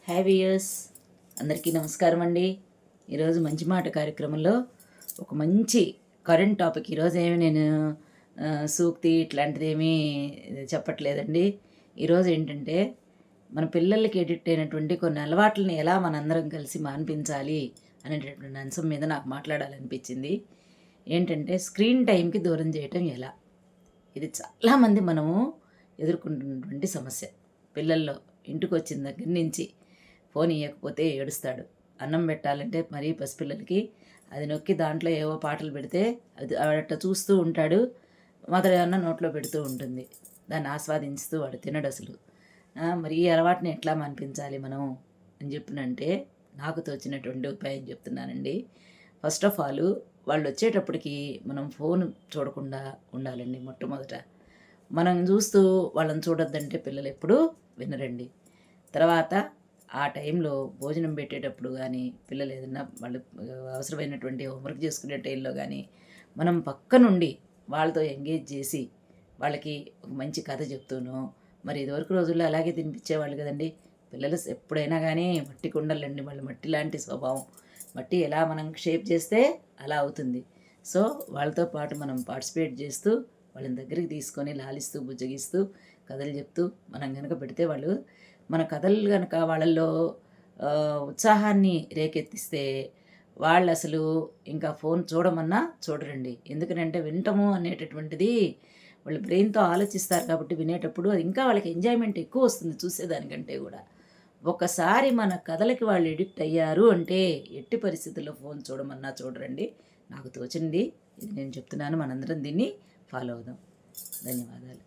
హ్యావియర్స్ అందరికీ నమస్కారం అండి. ఈరోజు మంచి మాట కార్యక్రమంలో ఒక మంచి కరెంట్ టాపిక్. ఈరోజు ఏమి నేను సూక్తి ఇట్లాంటిది ఏమీ చెప్పట్లేదండి. ఈరోజు ఏంటంటే మన పిల్లలకి ఎడిక్ట్ అయినటువంటి కొన్ని అలవాట్లని ఎలా మనందరం కలిసి మాన్పించాలి అనేటటువంటి అంశం మీద నాకు మాట్లాడాలనిపించింది. ఏంటంటే స్క్రీన్ టైంకి దూరం చేయటం ఎలా. ఇది చాలామంది మనము ఎదుర్కొంటున్నటువంటి సమస్య. పిల్లల్లో ఇంటికి వచ్చిన దగ్గర నుంచి ఫోన్ ఇవ్వకపోతే ఏడుస్తాడు. అన్నం పెట్టాలంటే మరీ పసిపిల్లలకి అది నొక్కి దాంట్లో ఏవో పాటలు పెడితే అది అట్లా చూస్తూ ఉంటాడు. మాత్రం ఏమన్నా నోట్లో పెడుతూ ఉంటుంది. దాన్ని ఆస్వాదించుతూ వాడు తినడు అసలు. మరి ఈ అలవాటుని ఎట్లా మాన్పించాలి మనం అని చెప్పినంటే నాకు తోచినటువంటి ఉపాయం చెప్తున్నానండి. ఫస్ట్ ఆఫ్ ఆల్ వాళ్ళు వచ్చేటప్పటికి మనం ఫోన్ చూడకుండా ఉండాలండి. మొట్టమొదట మనం చూస్తూ వాళ్ళని చూడొద్దంటే పిల్లలు ఎప్పుడూ వినరండి. తర్వాత ఆ టైంలో భోజనం పెట్టేటప్పుడు కానీ పిల్లలు ఏదన్నా వాళ్ళు అవసరమైనటువంటి హోంవర్క్ చేసుకునే టైంలో కానీ మనం పక్క నుండి వాళ్ళతో ఎంగేజ్ చేసి వాళ్ళకి ఒక మంచి కథ చెప్తూనో, మరి ఇదివరకు రోజుల్లో అలాగే తినిపించేవాళ్ళు కదండి. పిల్లలు ఎప్పుడైనా కానీ మట్టి కుండలండి, వాళ్ళు మట్టి లాంటి స్వభావం. మట్టి ఎలా మనం షేప్ చేస్తే అలా అవుతుంది. సో వాళ్ళతో పాటు మనం పార్టిసిపేట్ చేస్తూ వాళ్ళని దగ్గరికి తీసుకొని లాలిస్తూ బుజ్జగిస్తూ కథలు చెప్తూ మనం కనుక పెడితే వాళ్ళు మన కథలు కనుక వాళ్ళల్లో ఉత్సాహాన్ని రేకెత్తిస్తే వాళ్ళు అసలు ఇంకా ఫోన్ చూడమన్నా చూడరండి. ఎందుకంటే వినటము అనేటటువంటిది వాళ్ళు బ్రెయిన్తో ఆలోచిస్తారు కాబట్టి వినేటప్పుడు అది ఇంకా వాళ్ళకి ఎంజాయ్మెంట్ ఎక్కువ వస్తుంది చూసేదానికంటే కూడా. ఒకసారి మన కథలకి వాళ్ళు ఎడిక్ట్ అయ్యారు అంటే ఎట్టి పరిస్థితుల్లో ఫోన్ చూడమన్నా చూడరండి. నాకు తోచింది ఇది నేను చెప్తున్నాను. మనందరం దీన్ని ఫాలో అవుదాం. ధన్యవాదాలు.